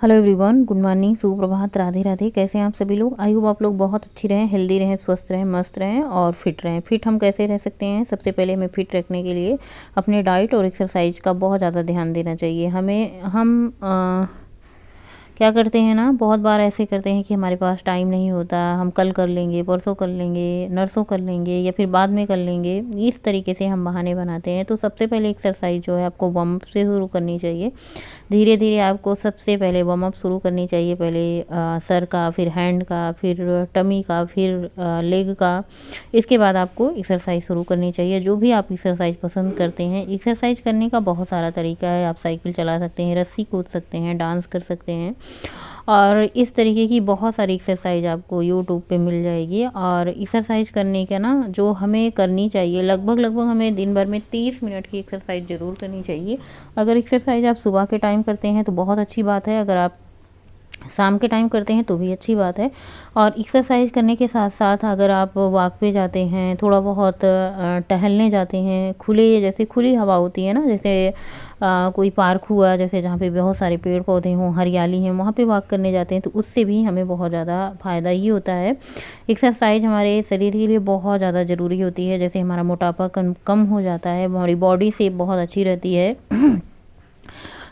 Hello everyone, good morning, सुप्रभात, राधे राधे। कैसे हैं आप सभी लोग? आई होप आप लोग बहुत अच्छी रहें, हेल्दी रहें, स्वस्थ रहें, मस्त रहें और फिट रहें। फिट हम कैसे रह सकते हैं? सबसे पहले हमें फिट रखने के लिए अपने डाइट और एक्सरसाइज का बहुत ज़्यादा ध्यान देना चाहिए। हम क्या करते हैं ना, बहुत बार ऐसे करते हैं कि हमारे पास टाइम नहीं होता, हम कल कर लेंगे, परसों कर लेंगे, नरसों कर लेंगे या फिर बाद में कर लेंगे। इस तरीके से हम बहाने बनाते हैं। तो सबसे पहले एक्सरसाइज जो है आपको वार्म अप से शुरू करनी चाहिए। धीरे धीरे आपको सबसे पहले वार्म अप शुरू करनी चाहिए। पहले सर का, फिर हैंड का, फिर टमी का, फिर लेग का। इसके बाद आपको एक्सरसाइज शुरू करनी चाहिए। जो भी आप एक्सरसाइज पसंद करते हैं, एक्सरसाइज करने का बहुत सारा तरीका है। आप साइकिल चला सकते हैं, रस्सी कूद सकते हैं, डांस कर सकते हैं और इस तरीके की बहुत सारी एक्सरसाइज आपको यूट्यूब पे मिल जाएगी। और एक्सरसाइज करने का ना, जो हमें करनी चाहिए, लगभग हमें दिन भर में 30 मिनट की एक्सरसाइज ज़रूर करनी चाहिए। अगर एक्सरसाइज आप सुबह के टाइम करते हैं तो बहुत अच्छी बात है, अगर आप शाम के टाइम करते हैं तो भी अच्छी बात है। और एक्सरसाइज करने के साथ साथ अगर आप वॉक पे जाते हैं, थोड़ा बहुत टहलने जाते हैं, जैसे खुली हवा होती है ना, जैसे कोई पार्क हुआ, जैसे जहाँ पे बहुत सारे पेड़ पौधे हों, हरियाली है, वहाँ पे वॉक करने जाते हैं तो उससे भी हमें बहुत ज़्यादा फ़ायदा ही होता है। एक्सरसाइज हमारे शरीर के लिए बहुत ज़्यादा ज़रूरी होती है। जैसे हमारा मोटापा कम हो जाता है, हमारी बॉडी शेप बहुत अच्छी रहती है।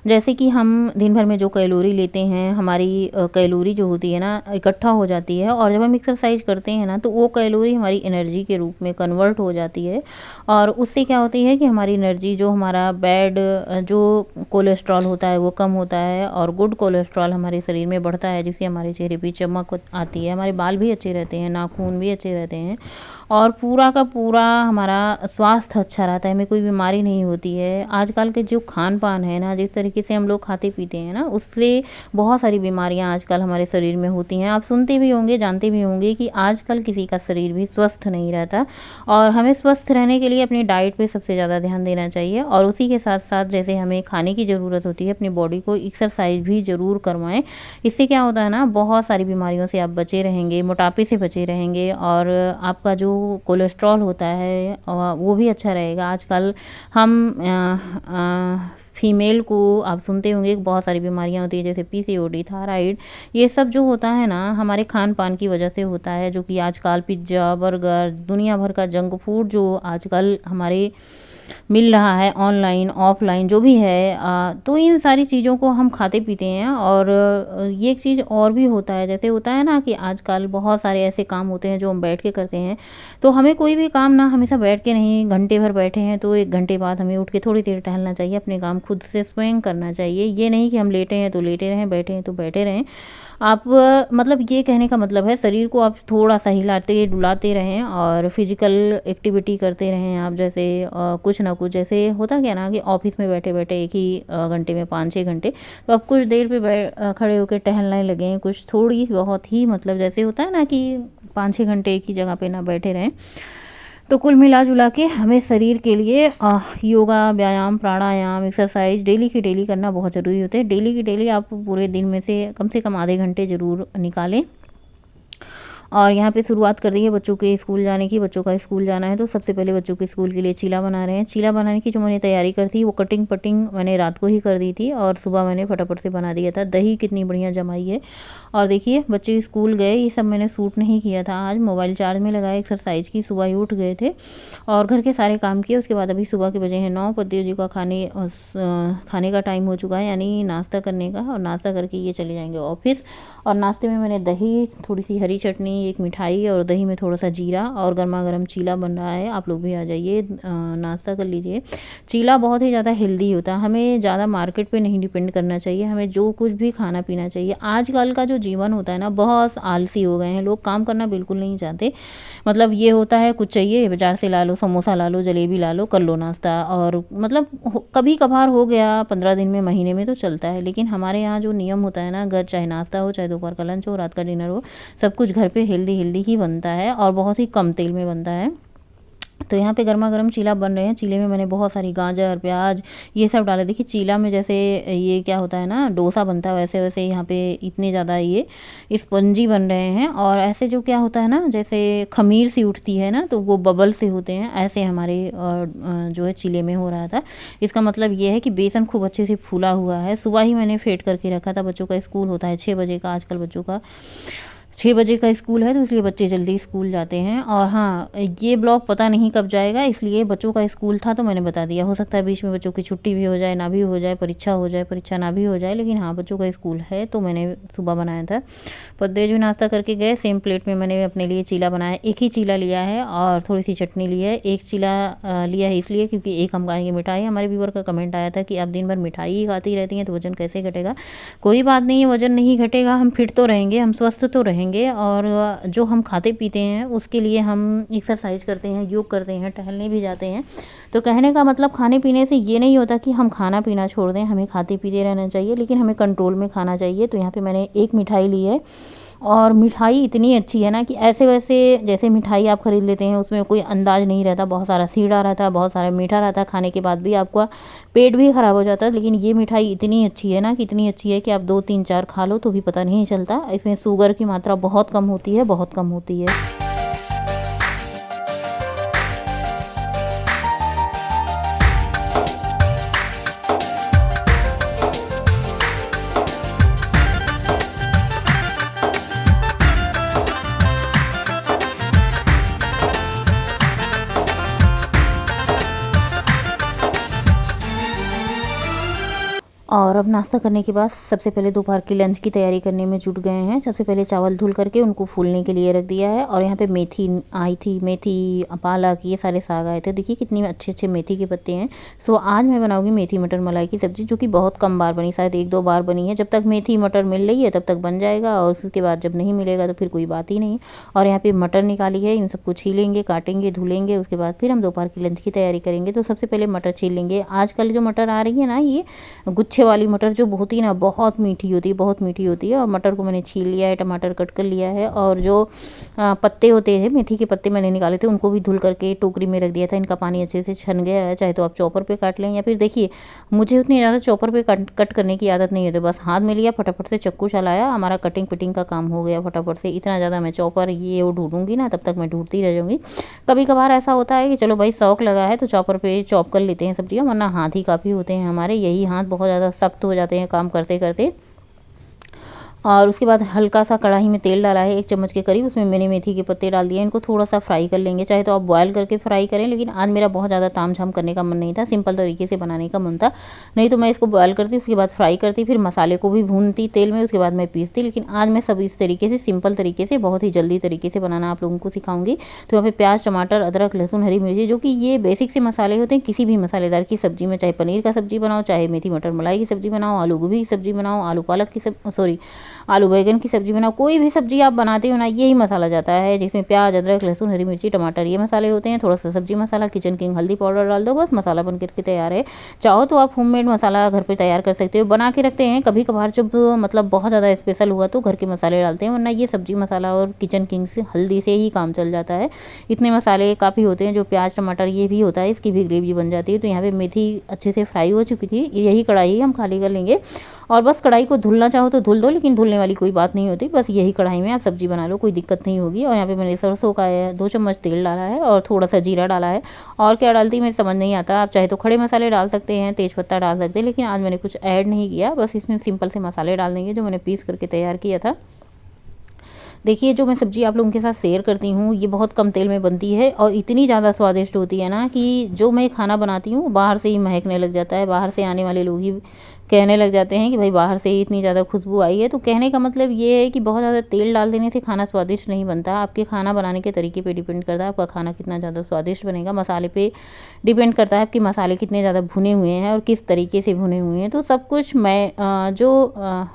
जैसे कि हम दिन भर में जो कैलोरी लेते हैं, हमारी कैलोरी जो होती है ना, इकट्ठा हो जाती है और जब हम एक्सरसाइज करते हैं ना तो वो कैलोरी हमारी एनर्जी के रूप में कन्वर्ट हो जाती है। और उससे क्या होती है कि हमारी एनर्जी, जो हमारा बैड जो कोलेस्ट्रॉल होता है वो कम होता है और गुड कोलेस्ट्रॉल हमारे शरीर में बढ़ता है, जिससे हमारे चेहरे पे चमक आती है, हमारे बाल भी अच्छे रहते हैं, नाखून भी अच्छे रहते हैं और पूरा का पूरा हमारा स्वास्थ्य अच्छा रहता है, हमें कोई बीमारी नहीं होती है। आजकल के जो खान पान है ना, जिस तरीके से हम लोग खाते पीते हैं ना, उससे बहुत सारी बीमारियां आजकल हमारे शरीर में होती हैं। आप सुनते भी होंगे, जानते भी होंगे कि आजकल किसी का शरीर भी स्वस्थ नहीं रहता। और हमें स्वस्थ रहने के लिए अपनी डाइट पे सबसे ज़्यादा ध्यान देना चाहिए और उसी के साथ साथ जैसे हमें खाने की ज़रूरत होती है, अपनी बॉडी को एक्सरसाइज भी ज़रूर करवाएं। इससे क्या होता है ना, बहुत सारी बीमारियों से आप बचे रहेंगे, मोटापे से बचे रहेंगे और आपका जो कोलेस्ट्रॉल होता है वो भी अच्छा रहेगा। आजकल हम फीमेल को आप सुनते होंगे कि बहुत सारी बीमारियां होती है, जैसे पीसीओडी, थायराइड, ये सब जो होता है ना, हमारे खान पान की वजह से होता है। जो कि आजकल पिज्ज़ा, बर्गर, दुनिया भर का जंक फूड जो आजकल हमारे मिल रहा है, ऑनलाइन ऑफलाइन जो भी है, तो इन सारी चीज़ों को हम खाते पीते हैं। और ये एक चीज़ और भी होता है, जैसे होता है ना कि आजकल बहुत सारे ऐसे काम होते हैं जो हम बैठ के करते हैं। तो हमें कोई भी काम ना हमेशा बैठ के नहीं, घंटे भर बैठे हैं तो 1 घंटे बाद हमें उठ के थोड़ी देर टहलना चाहिए, अपने काम खुद से स्वयं करना चाहिए। ये नहीं कि हम लेटे हैं तो लेटे रहें, बैठे हैं तो बैठे रहें। आप मतलब ये कहने का मतलब है, शरीर को आप थोड़ा सा हिलाते डुलाते रहें और फिजिकल एक्टिविटी करते रहें। आप जैसे कुछ ना कुछ, जैसे होता क्या ना कि ऑफिस में बैठे बैठे एक ही घंटे में 5-6 घंटे, तो आप कुछ देर पे खड़े होकर टहलने लगें, कुछ थोड़ी बहुत ही, मतलब जैसे होता है ना कि 5-6 घंटे एक ही जगह पे ना बैठे रहें। तो कुल मिला जुला के हमें शरीर के लिए योगा, व्यायाम, प्राणायाम, एक्सरसाइज डेली की डेली करना बहुत ज़रूरी होता है। डेली की डेली आप पूरे दिन में से कम आधे घंटे ज़रूर निकालें। और यहाँ पे शुरुआत कर दी है बच्चों के स्कूल जाने की। बच्चों का स्कूल जाना है तो सबसे पहले बच्चों के स्कूल के लिए चीला बना रहे हैं। चीला बनाने की जो मैंने तैयारी कर थी, वो कटिंग पटिंग मैंने रात को ही कर दी थी और सुबह मैंने फटाफट से बना दिया था। दही कितनी बढ़िया जमाई है। और देखिए बच्चे स्कूल गए, ये सब मैंने सूट नहीं किया था आज, मोबाइल चार्ज में लगाया, एक्सरसाइज की, सुबह ही उठ गए थे और घर के सारे काम किए। उसके बाद अभी सुबह के बजे हैं 9, पतियों जी का खाने का टाइम हो चुका है, यानी नाश्ता करने का। और नाश्ता करके ये चले जाएंगे ऑफिस। और नाश्ते में मैंने दही, थोड़ी सी हरी चटनी, एक मिठाई और दही में थोड़ा सा जीरा और गर्मा गर्म चीला बन रहा है। आप लोग भी आ जाइए, नाश्ता कर लीजिए। चीला बहुत ही ज़्यादा हेल्दी होता है। हमें ज़्यादा मार्केट पे नहीं डिपेंड करना चाहिए, हमें जो कुछ भी खाना पीना चाहिए। आजकल का जो जीवन होता है ना, बहुत आलसी हो गए हैं लोग, काम करना बिल्कुल नहीं चाहते। मतलब ये होता है, कुछ चाहिए बाजार से ला लो, समोसा ला लो, जलेबी ला लो, कर लो नाश्ता। और मतलब कभी कभार हो गया 15 दिन में, महीने में तो चलता है। लेकिन हमारे यहाँ जो नियम होता है ना, घर चाहे नाश्ता हो, चाहे दोपहर का लंच हो, रात का डिनर हो, सब कुछ घर पे हेल्दी हेल्दी ही बनता है और बहुत ही कम तेल में बनता है। तो यहाँ पे गर्मा गर्म चीला बन रहे हैं। चीले में मैंने बहुत सारी गाजर, प्याज ये सब डाले। देखिए चीला में जैसे ये क्या होता है ना, डोसा बनता है, वैसे वैसे यहाँ पे इतने ज़्यादा ये स्पंजी बन रहे हैं। और ऐसे जो क्या होता है ना, जैसे खमीर सी उठती है ना, तो वो बबल से होते हैं, ऐसे हमारे जो है चीले में हो रहा था। इसका मतलब ये है कि बेसन खूब अच्छे से फूला हुआ है। सुबह ही मैंने फेंट करके रखा था, बच्चों का स्कूल होता है 6 बजे का, आजकल बच्चों का 6 बजे का स्कूल है, तो इसलिए बच्चे जल्दी स्कूल जाते हैं। और हाँ, ये ब्लॉग पता नहीं कब जाएगा, इसलिए बच्चों का स्कूल था तो मैंने बता दिया। हो सकता है बीच में बच्चों की छुट्टी भी हो जाए, ना भी हो जाए, परीक्षा हो जाए, परीक्षा ना भी हो जाए, लेकिन हाँ बच्चों का स्कूल है तो मैंने सुबह बनाया था। पद्दे जो नाश्ता करके गए, सेम प्लेट में मैंने अपने लिए चीला बनाया। एक ही चीला लिया है और थोड़ी सी चटनी ली है। एक चीला लिया है इसलिए क्योंकि एक हम खाएंगे मिठाई। हमारे व्यूअर का कमेंट आया था कि आप दिन भर मिठाई ही खाती रहती हैं तो वजन कैसे घटेगा। कोई बात नहीं है, वजन नहीं घटेगा, हम फिट तो रहेंगे, हम स्वस्थ तो रहेंगे। और जो हम खाते पीते हैं उसके लिए हम एक्सरसाइज करते हैं, योग करते हैं, टहलने भी जाते हैं। तो कहने का मतलब खाने पीने से ये नहीं होता कि हम खाना पीना छोड़ दें, हमें खाते पीते रहना चाहिए, लेकिन हमें कंट्रोल में खाना चाहिए। तो यहाँ पे मैंने एक मिठाई ली है और मिठाई इतनी अच्छी है ना कि ऐसे वैसे जैसे मिठाई आप ख़रीद लेते हैं उसमें कोई अंदाज नहीं रहता, बहुत सारा सीढ़ा रहता है, बहुत सारा मीठा रहता है, खाने के बाद भी आपका पेट भी ख़राब हो जाता है। लेकिन ये मिठाई इतनी अच्छी है ना कि इतनी अच्छी है कि आप 2 3 4 खा लो तो भी पता नहीं चलता। इसमें शुगर की मात्रा बहुत कम होती है, बहुत कम होती है। और अब नाश्ता करने के बाद सबसे पहले दोपहर की लंच की तैयारी करने में जुट गए हैं। सबसे पहले चावल धुल करके उनको फूलने के लिए रख दिया है। और यहाँ पे मेथी आई थी, मेथी, पालक, ये सारे साग आए थे। देखिए कितनी अच्छे अच्छे मेथी के पत्ते हैं। सो आज मैं बनाऊंगी मेथी मटर मलाई की सब्ज़ी, जो कि बहुत कम बार बनी, शायद 1 2 बार बनी है। जब तक मेथी मटर मिल रही है तब तक बन जाएगा, और उसके बाद जब नहीं मिलेगा तो फिर कोई बात ही नहीं। और यहाँ पर मटर निकाली है, इन सबको छीलेंगे, काटेंगे, धुलेंगे, उसके बाद फिर हम दोपहर की लंच की तैयारी करेंगे। तो सबसे पहले मटर छील लेंगे। आजकल जो मटर आ रही है ना, ये गुच्छे वाली मटर जो होती है ना, बहुत मीठी होती है, बहुत मीठी होती है। और मटर को मैंने छील लिया है, टमाटर कट कर लिया है, और जो पत्ते होते हैं मेथी के पत्ते मैंने निकाले थे उनको भी धुल करके टोकरी में रख दिया था। इनका पानी अच्छे से छन गया है। चाहे तो आप चॉपर पे काट लें, या फिर देखिए मुझे उतनी ज़्यादा चॉपर पे कट करने की आदत नहीं है, तो बस हाथ में लिया, फटाफट से चक्कू चलाया, हमारा कटिंग पिटिंग का काम हो गया फटाफट से। इतना ज़्यादा मैं चॉपर ये वो ढूंढूंगी ना, तब तक मैं ढूंढती रह जाऊँगी। कभी कभार ऐसा होता है कि चलो भाई शौक लगा है तो चॉपर पे चॉप कर लेते हैं सब्जियाँ, वरना हाथ ही काफ़ी होते हैं हमारे, यही हाथ बहुत ज़्यादा सख्त हो जाते हैं काम करते करते। और उसके बाद हल्का सा कढ़ाई में तेल डाला है 1 चम्मच के करीब, उसमें मैंने मेथी के पत्ते डाल दिए। इनको थोड़ा सा फ्राई कर लेंगे, चाहे तो आप बॉयल करके फ्राई करें, लेकिन आज मेरा बहुत ज़्यादा तामझाम करने का मन नहीं था, सिंपल तरीके से बनाने का मन था। नहीं तो मैं इसको बॉयल करती, उसके बाद फ्राई करती, फिर मसाले को भी भूनती तेल में, उसके बाद मैं पीसती। लेकिन आज मैं सब इस तरीके से सिंपल तरीके से, बहुत ही जल्दी तरीके से बनाना आप लोगों को सिखाऊंगी। तो यहाँ पे प्याज, टमाटर, अदरक, लहसुन, हरी मिर्ची, जो कि ये बेसिक से मसाले होते हैं किसी भी मसालेदार की सब्जी में, चाहे पनीर का सब्जी बनाओ, चाहे मेथी मटर मलाई की सब्जी बनाओ, आलू गोभी की सब्जी बनाओ, आलू पालक की आलू बैगन की सब्जी बनाओ, कोई भी सब्जी आप बनाते हो ना, यही मसाला जाता है, जिसमें प्याज, अदरक, लहसुन, हरी मिर्ची, टमाटर, ये मसाले होते हैं। थोड़ा सा सब्जी मसाला, किचन किंग हल्दी पाउडर डाल दो, बस मसाला बन करके तैयार है। चाहो तो आप होममेड मसाला घर पे तैयार कर सकते हो, बना के रखते हैं। कभी कभार जब मतलब बहुत ज़्यादा स्पेशल हुआ तो घर के मसाले डालते हैं, वरना ये सब्जी मसाला और किचन किंग से हल्दी से ही काम चल जाता है। इतने मसाले काफ़ी होते हैं, जो प्याज टमाटर ये भी होता है, इसकी भी ग्रेवी बन जाती है। तो यहाँ पे मेथी अच्छे से फ्राई हो चुकी थी, यही कढ़ाई हम खाली कर लेंगे। और बस कढ़ाई को धुलना चाहो तो धुल दो, लेकिन धुलने वाली कोई बात नहीं होती, बस यही कढ़ाई में आप सब्जी बना लो, कोई दिक्कत नहीं होगी। और यहाँ पे मैंने सरसों का 2 चम्मच तेल डाला है और थोड़ा सा जीरा डाला है। और क्या डालती मैं समझ नहीं आता, आप चाहे तो खड़े मसाले डाल सकते हैं, तेज़पत्ता डाल सकते हैं, लेकिन आज मैंने कुछ ऐड नहीं किया, बस इसमें सिंपल से मसाले डाल देंगे जो मैंने पीस करके तैयार किया था। देखिए जो मैं सब्ज़ी आप लोगों के साथ शेयर करती हूँ, ये बहुत कम तेल में बनती है और इतनी ज़्यादा स्वादिष्ट होती है ना कि जो मैं खाना बनाती हूँ बाहर से ही महकने लग जाता है। बाहर से आने वाले लोग ही कहने लग जाते हैं कि भाई बाहर से ही इतनी ज़्यादा खुशबू आई है। तो कहने का मतलब ये है कि बहुत ज़्यादा तेल डाल देने से खाना स्वादिष्ट नहीं बनता। आपके खाना बनाने के तरीके पे डिपेंड करता है आपका खाना कितना ज़्यादा स्वादिष्ट बनेगा। मसाले पे डिपेंड करता है आपके मसाले कितने ज़्यादा भुने हुए हैं और किस तरीके से भुने हुए हैं। तो सब कुछ जो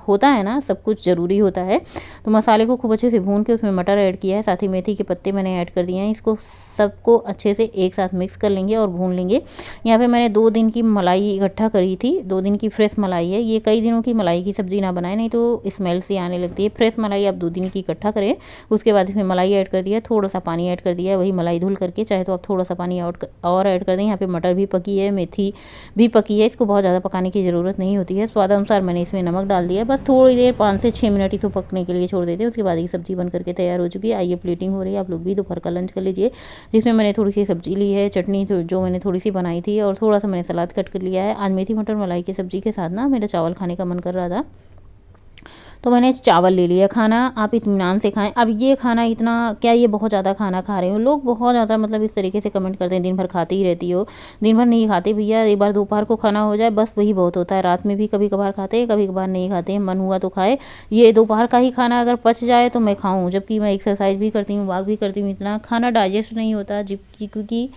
होता है ना, सब कुछ ज़रूरी होता है। तो मसाले को खूब अच्छे से भून के उसमें मटर ऐड किया है, साथ ही मेथी के पत्ते मैंने ऐड कर दिए हैं। इसको सबको अच्छे से एक साथ मिक्स कर लेंगे और भून लेंगे। यहाँ पे मैंने 2 दिन की मलाई इकट्ठा करी थी, 2 दिन की फ्रेश मलाई है, ये कई दिनों की मलाई की सब्ज़ी ना बनाए, नहीं तो स्मेल सी आने लगती है। फ्रेश मलाई आप 2 दिन की इकट्ठा करें, उसके बाद इसमें मलाई ऐड कर दिया, थोड़ा सा पानी ऐड कर दिया, वही मलाई धुल करके, चाहे तो आप थोड़ा सा पानी और ऐड कर दें। यहाँ पे मटर भी पकी है, मेथी भी पकी है, इसको बहुत ज़्यादा पकाने की ज़रूरत नहीं होती है। स्वाद अनुसार मैंने इसमें नमक डाल दिया, बस थोड़ी देर 5 से 6 मिनट इसको पकने के लिए छोड़ देते हैं। उसके बाद ये सब्ज़ी बन करके तैयार हो चुकी है। आइए प्लेटिंग हो रही है, आप लोग भी दोपहर का लंच कर लीजिए, जिसमें मैंने थोड़ी सी सब्जी ली है, चटनी जो मैंने थोड़ी सी बनाई थी, और थोड़ा सा मैंने सलाद कट कर लिया है। आज मेथी मटर मलाई की सब्ज़ी के साथ ना मेरा चावल खाने का मन कर रहा था, तो मैंने चावल ले लिया। खाना आप इत्मीनान से खाएं। अब ये खाना इतना क्या, ये बहुत ज़्यादा खाना खा रहे हो लोग, बहुत ज़्यादा मतलब इस तरीके से कमेंट करते हैं, दिन भर खाती ही रहती हो। दिन भर नहीं खाते भैया, एक बार दोपहर को खाना हो जाए बस वही बहुत होता है। रात में भी कभी कभार खाते हैं, कभी कभार नहीं खाते हैं, मन हुआ तो खाए। ये दोपहर का ही खाना अगर पच जाए तो मैं खाऊँ, जबकि मैं एक्सरसाइज भी करती हूँ, वॉक भी करती हूँ, इतना खाना डाइजेस्ट नहीं होता, जबकि क्योंकि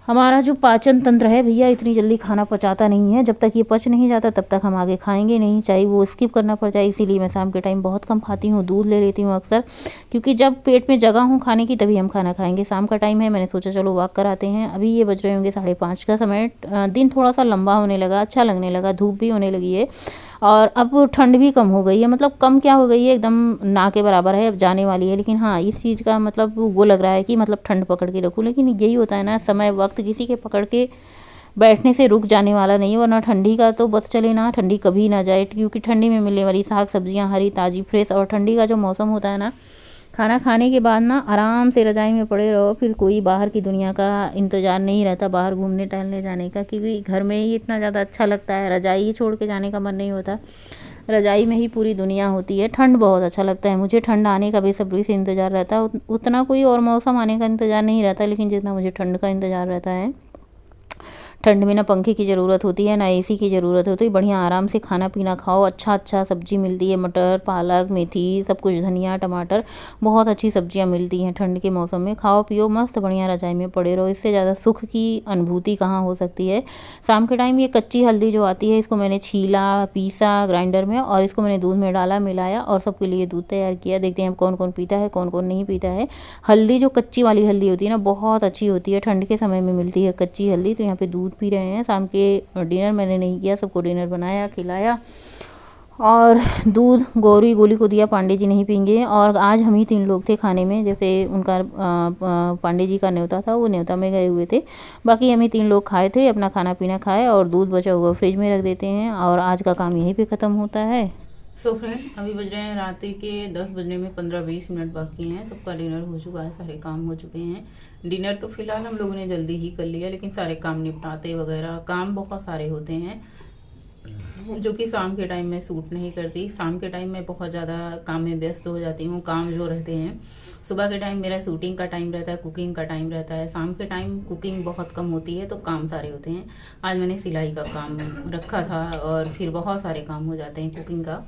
हमारा जो पाचन तंत्र है भैया इतनी जल्दी खाना पचाता नहीं है। जब तक ये पच नहीं जाता तब तक हम आगे खाएंगे नहीं, चाहे वो स्किप करना पड़ जाए। इसीलिए मैं शाम के टाइम बहुत कम खाती हूँ, दूध ले लेती हूँ अक्सर, क्योंकि जब पेट में जगह हो खाने की तभी हम खाना खाएंगे। शाम का टाइम है, मैंने सोचा चलो वॉक कराते हैं। अभी ये बज रहे होंगे 5:30 का समय। दिन थोड़ा सा लंबा होने लगा, अच्छा लगने लगा, धूप भी होने लगी है, और अब ठंड भी कम हो गई है। मतलब कम क्या हो गई है, एकदम ना के बराबर है, अब जाने वाली है। लेकिन हाँ, इस चीज़ का मतलब वो लग रहा है कि मतलब ठंड पकड़ के रखूँ, लेकिन यही होता है ना, समय वक्त किसी के पकड़ के बैठने से रुक जाने वाला नहीं है। वरना ठंडी का तो बस चले ना, ठंडी कभी ना जाए, क्योंकि ठंडी में मिलने वाली साग सब्जियां हरी ताज़ी फ्रेश, और ठंडी का जो मौसम होता है ना, खाना खाने के बाद ना आराम से रज़ाई में पड़े रहो, फिर कोई बाहर की दुनिया का इंतज़ार नहीं रहता, बाहर घूमने टहलने जाने का, क्योंकि घर में ही इतना ज़्यादा अच्छा लगता है, रज़ाई ही छोड़ के जाने का मन नहीं होता। रज़ाई में ही पूरी दुनिया होती है। ठंड बहुत अच्छा लगता है मुझे, ठंड आने का बेसब्री से इंतज़ार रहता है। उतना कोई और मौसम आने का इंतज़ार नहीं रहता, लेकिन जितना मुझे ठंड का इंतज़ार रहता है। ठंड में ना पंखे की ज़रूरत होती है, ना एसी की ज़रूरत होती है, बढ़िया आराम से खाना पीना खाओ। अच्छा सब्जी मिलती है, मटर पालक मेथी सब कुछ, धनिया टमाटर, बहुत अच्छी सब्जियां मिलती हैं ठंड के मौसम में। खाओ पियो मस्त बढ़िया, रजाई में पड़े रहो, इससे ज़्यादा सुख की अनुभूति कहाँ हो सकती है। शाम के टाइम ये कच्ची हल्दी जो आती है, इसको मैंने छीला, पीसा ग्राइंडर में, और इसको मैंने दूध में डाला, मिलाया, और सबके लिए दूध तैयार किया। देखते हैं कौन कौन पीता है, कौन कौन नहीं पीता है। हल्दी जो कच्ची वाली हल्दी होती है ना, बहुत अच्छी होती है, ठंड के समय में मिलती है कच्ची हल्दी। तो यहाँ पे दूध पी रहे हैं। शाम के डिनर मैंने नहीं किया, सबको डिनर बनाया खिलाया, और दूध गौरी गोली को दिया, पांडे जी नहीं पीएंगे। और आज हम ही 3 लोग थे खाने में, जैसे उनका पांडे जी का न्योता था, वो न्योता में गए हुए थे, बाकी हम ही 3 लोग खाए थे, अपना खाना पीना खाए, और दूध बचा हुआ फ्रिज में रख देते हैं, और आज का काम यहीं पे ख़त्म होता है। सो फ्रेंड, अभी बज रहे हैं रात्रि के 10 बजने में 15-20 मिनट बाकी हैं। सबका डिनर हो चुका है, सारे काम हो चुके हैं। डिनर तो फिलहाल हम लोगों ने जल्दी ही कर लिया, लेकिन सारे काम निपटाते वगैरह, काम बहुत सारे होते हैं जो कि शाम के टाइम में सूट नहीं करती। शाम के टाइम में बहुत ज़्यादा काम में व्यस्त हो जाती हूँ। काम जो रहते हैं, सुबह के टाइम मेरा शूटिंग का टाइम रहता है, कुकिंग का टाइम रहता है। शाम के टाइम कुकिंग बहुत कम होती है, तो काम सारे होते हैं। आज मैंने सिलाई का काम रखा था, और फिर बहुत सारे काम हो जाते हैं कुकिंग का।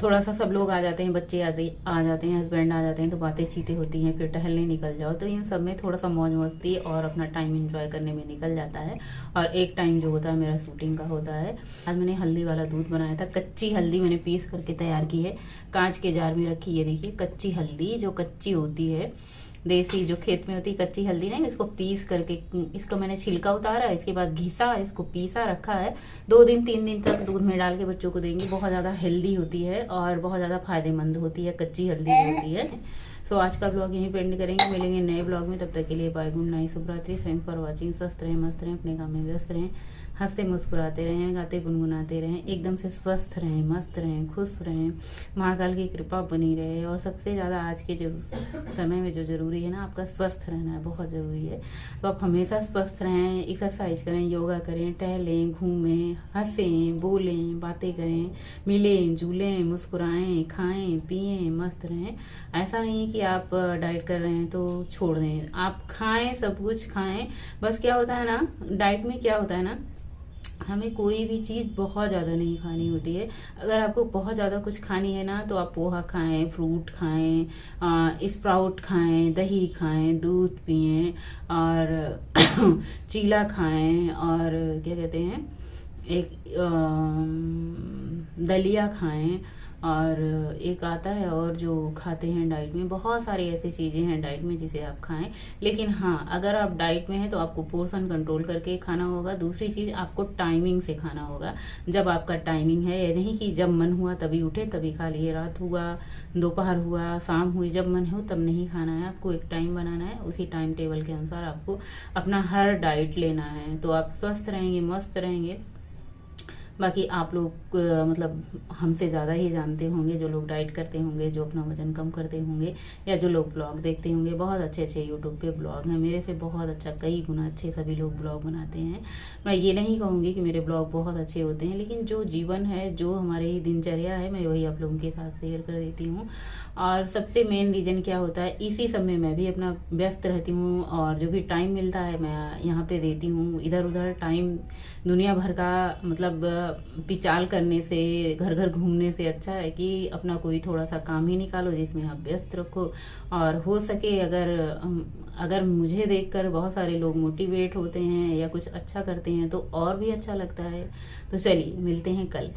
थोड़ा सा सब लोग आ जाते हैं, बच्चे आ जाते हैं, हस्बैंड आ जाते हैं, तो बातें चीतें होती हैं, फिर टहलने निकल जाओ, तो इन सब में थोड़ा सा मौज मस्ती और अपना टाइम एंजॉय करने में निकल जाता है। और एक टाइम जो होता है मेरा शूटिंग का होता है। आज मैंने हल्दी वाला दूध बनाया था, कच्ची हल्दी मैंने पीस करके तैयार की है, कांच के जार में रखी है। देखिए कच्ची हल्दी, जो कच्ची होती है, देसी जो खेत में होती है कच्ची हल्दी नहीं, इसको पीस करके, इसको मैंने छिलका उतारा, इसके बाद घिसा, इसको पीसा रखा है। 2 दिन 3 दिन तक दूध में डाल के बच्चों को देंगे, बहुत ज़्यादा हेल्दी होती है और बहुत ज़्यादा फायदेमंद होती है कच्ची हल्दी जो होती है। सो आज का ब्लॉग यहीं पे एंड करेंगे, मिलेंगे नए ब्लॉग में। तब तक के लिए बाय, गुड नाइट, शुभ रात्रि, थैंक्स फॉर वॉचिंग। स्वस्थ रहें, मस्त रहें, अपने काम में व्यस्त रहें, हंसते मुस्कुराते रहें, गाते गुनगुनाते रहें, एकदम से स्वस्थ रहें, मस्त रहें, खुश रहें, महाकाल की कृपा बनी रहे। और सबसे ज़्यादा आज के जो समय में जो ज़रूरी है ना, आपका स्वस्थ रहना है, बहुत ज़रूरी है। तो आप हमेशा स्वस्थ रहें, एक्सरसाइज करें, योगा करें, टहलें, घूमें, हंसें, बोलें, बातें करें, मिलें जुलें, मुस्कुराएं, खाएं पिएं, मस्त रहें। ऐसा नहीं कि आप डाइट कर रहे हैं तो छोड़ दें, आप खाएं, सब कुछ खाएं। बस क्या होता है ना, डाइट में क्या होता है ना, हमें कोई भी चीज़ बहुत ज़्यादा नहीं खानी होती है। अगर आपको बहुत ज़्यादा कुछ खानी है ना, तो आप पोहा खाएं, फ्रूट खाएं, स्प्राउट खाएं, दही खाएं, दूध पिएं, और चीला खाएं, और क्या कहते हैं, एक दलिया खाएं, और एक आता है और जो खाते हैं डाइट में, बहुत सारी ऐसी चीज़ें हैं डाइट में जिसे आप खाएं। लेकिन हाँ, अगर आप डाइट में हैं तो आपको पोर्शन कंट्रोल करके खाना होगा। दूसरी चीज़, आपको टाइमिंग से खाना होगा। जब आपका टाइमिंग है, ये नहीं कि जब मन हुआ तभी उठे तभी खा लिए, रात हुआ, दोपहर हुआ, शाम हुई, जब मन हो तब नहीं खाना है। आपको एक टाइम बनाना है, उसी टाइम टेबल के अनुसार आपको अपना हर डाइट लेना है, तो आप स्वस्थ रहेंगे, मस्त रहेंगे। बाकी आप लोग मतलब हमसे ज़्यादा ही जानते होंगे, जो लोग डाइट करते होंगे, जो अपना वजन कम करते होंगे, या जो लोग ब्लॉग देखते होंगे। बहुत अच्छे अच्छे यूट्यूब पे ब्लॉग हैं, मेरे से बहुत अच्छा, कई गुना अच्छे सभी लोग ब्लॉग बनाते हैं। मैं ये नहीं कहूँगी कि मेरे ब्लॉग बहुत अच्छे होते हैं, लेकिन जो जीवन है, जो हमारी दिनचर्या है, मैं वही आप लोगों के साथ शेयर कर देती हूँ। और सबसे मेन रीज़न क्या होता है, इसी सब में मैं भी अपना व्यस्त रहती हूँ, और जो भी टाइम मिलता है मैं यहाँ पे देती हूँ। इधर उधर टाइम दुनिया भर का मतलब पिचाल करने से, घर घर घूमने से अच्छा है कि अपना कोई थोड़ा सा काम ही निकालो जिसमें आप व्यस्त रखो। और हो सके अगर मुझे देखकर बहुत सारे लोग मोटिवेट होते हैं या कुछ अच्छा करते हैं तो और भी अच्छा लगता है। तो चलिए, मिलते हैं कल।